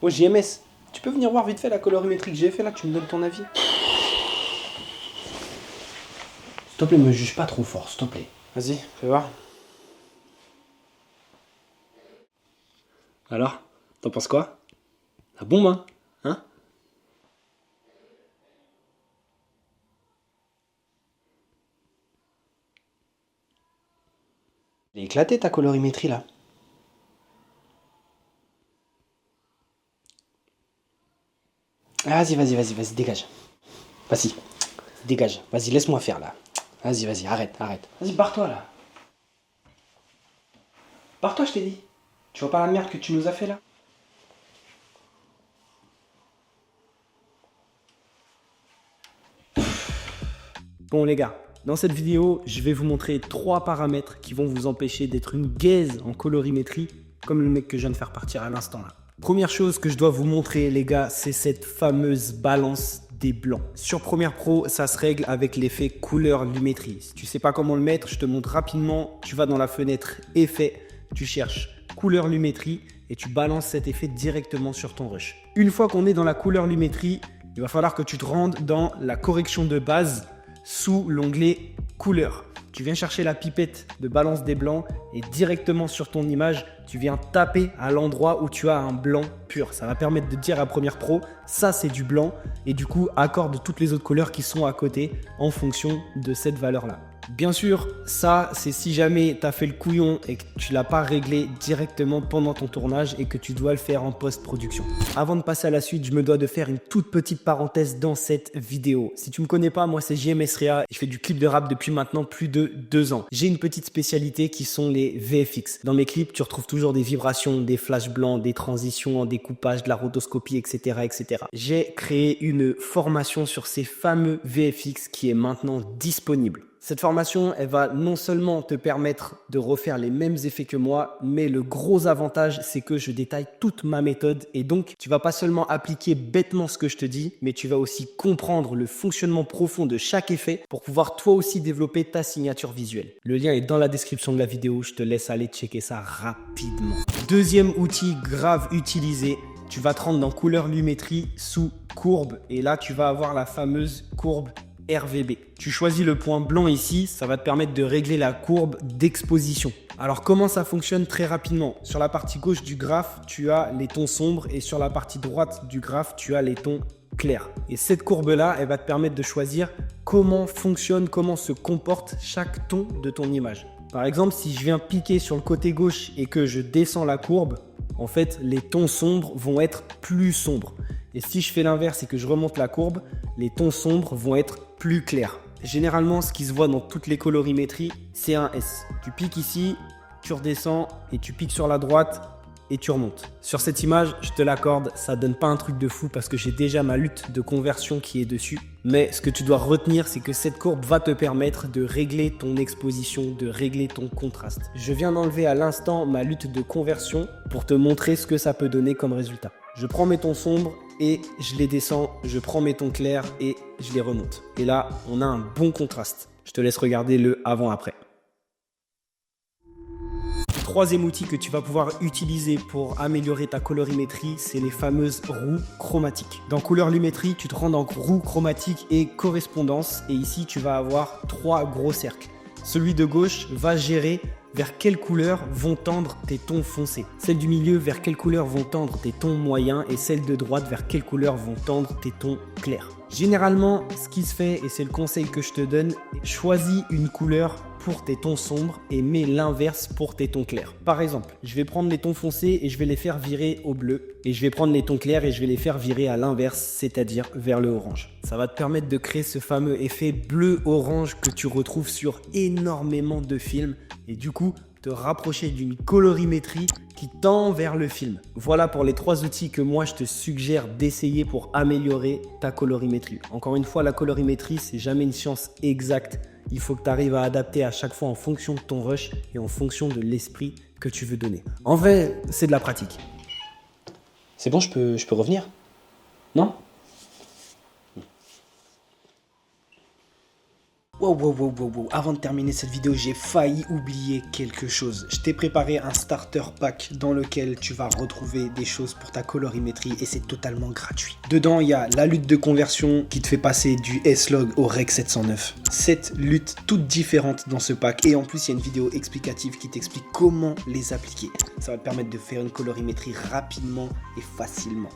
Oh JMS, tu peux venir voir vite fait la colorimétrie que j'ai fait là, tu me donnes ton avis? S'il te plaît, me juge pas trop fort, s'il te plaît. Vas-y, fais voir. Alors, t'en penses quoi? La bombe, hein? Hein? Elle est éclatée ta colorimétrie là. Ah, vas-y, dégage. Vas-y, dégage. Vas-y, laisse-moi faire là. Vas-y, arrête. Vas-y, barre-toi là. Barre-toi, je t'ai dit. Tu vois pas la merde que tu nous as fait là? Bon les gars, dans cette vidéo, je vais vous montrer 3 paramètres qui vont vous empêcher d'être une gaze en colorimétrie, comme le mec que je viens de faire partir à l'instant là. Première chose que je dois vous montrer les gars, c'est cette fameuse balance des blancs. Sur Premiere Pro, ça se règle avec l'effet couleur lumétrie. Si tu sais pas comment le mettre, je te montre rapidement. Tu vas dans la fenêtre effet, tu cherches couleur lumétrie et tu balances cet effet directement sur ton rush. Une fois qu'on est dans la couleur lumétrie, il va falloir que tu te rendes dans la correction de base sous l'onglet couleur. Tu viens chercher la pipette de balance des blancs et directement sur ton image, tu viens taper à l'endroit où tu as un blanc pur. Ça va permettre de dire à Premiere Pro, ça c'est du blanc et du coup accorde toutes les autres couleurs qui sont à côté en fonction de cette valeur-là. Bien sûr, ça c'est si jamais tu as fait le couillon et que tu ne l'as pas réglé directement pendant ton tournage et que tu dois le faire en post-production. Avant de passer à la suite, je me dois de faire une toute petite parenthèse dans cette vidéo. Si tu ne me connais pas, moi c'est JMS Rea et je fais du clip de rap depuis maintenant plus de 2 ans. J'ai une petite spécialité qui sont les VFX. Dans mes clips, tu retrouves toujours des vibrations, des flashs blancs, des transitions en découpage, de la rotoscopie, etc. J'ai créé une formation sur ces fameux VFX qui est maintenant disponible. Cette formation, elle va non seulement te permettre de refaire les mêmes effets que moi, mais le gros avantage, c'est que je détaille toute ma méthode et donc tu vas pas seulement appliquer bêtement ce que je te dis, mais tu vas aussi comprendre le fonctionnement profond de chaque effet pour pouvoir toi aussi développer ta signature visuelle. Le lien est dans la description de la vidéo, je te laisse aller checker ça rapidement. Deuxième outil grave utilisé, tu vas te rendre dans couleur lumétrie sous courbe et là tu vas avoir la fameuse courbe RVB. Tu choisis le point blanc ici, ça va te permettre de régler la courbe d'exposition. Alors comment ça fonctionne très rapidement? Sur la partie gauche du graphe, tu as les tons sombres et sur la partie droite du graphe, tu as les tons clairs. Et cette courbe-là, elle va te permettre de choisir comment fonctionne, comment se comporte chaque ton de ton image. Par exemple, si je viens piquer sur le côté gauche et que je descends la courbe, en fait, les tons sombres vont être plus sombres. Et si je fais l'inverse et que je remonte la courbe, les tons sombres vont être plus clairs. Généralement, ce qui se voit dans toutes les colorimétries, c'est un S. Tu piques ici, tu redescends et tu piques sur la droite et tu remontes. Sur cette image, je te l'accorde, ça donne pas un truc de fou parce que j'ai déjà ma lutte de conversion qui est dessus. Mais ce que tu dois retenir, c'est que cette courbe va te permettre de régler ton exposition, de régler ton contraste. Je viens d'enlever à l'instant ma lutte de conversion pour te montrer ce que ça peut donner comme résultat. Je prends mes tons sombres et je les descends, je prends mes tons clairs et je les remonte. Et là, on a un bon contraste. Je te laisse regarder le avant-après. Troisième outil que tu vas pouvoir utiliser pour améliorer ta colorimétrie, c'est les fameuses roues chromatiques. Dans couleur lumétrie, tu te rends dans roue chromatique et correspondance et ici tu vas avoir 3 gros cercles. Celui de gauche va gérer vers quelle couleur vont tendre tes tons foncés. Celle du milieu vers quelle couleur vont tendre tes tons moyens et celle de droite vers quelle couleur vont tendre tes tons clairs. Généralement, ce qui se fait, et c'est le conseil que je te donne, choisis une couleur pour tes tons sombres et mets l'inverse pour tes tons clairs. Par exemple, je vais prendre les tons foncés et je vais les faire virer au bleu et je vais prendre les tons clairs et je vais les faire virer à l'inverse, c'est-à-dire vers le orange. Ça va te permettre de créer ce fameux effet bleu-orange que tu retrouves sur énormément de films et du coup, te rapprocher d'une colorimétrie qui tend vers le film. Voilà pour les 3 outils que moi je te suggère d'essayer pour améliorer ta colorimétrie. Encore une fois, la colorimétrie, c'est jamais une science exacte. Il faut que tu arrives à adapter à chaque fois en fonction de ton rush et en fonction de l'esprit que tu veux donner. En vrai, c'est de la pratique. C'est bon, je peux revenir? Non? Wow. Avant de terminer cette vidéo, j'ai failli oublier quelque chose. Je t'ai préparé un starter pack dans lequel tu vas retrouver des choses pour ta colorimétrie et c'est totalement gratuit. Dedans, il y a la lutte de conversion qui te fait passer du S-Log au Rec 709. 7 luttes toutes différentes dans ce pack et en plus, il y a une vidéo explicative qui t'explique comment les appliquer. Ça va te permettre de faire une colorimétrie rapidement et facilement.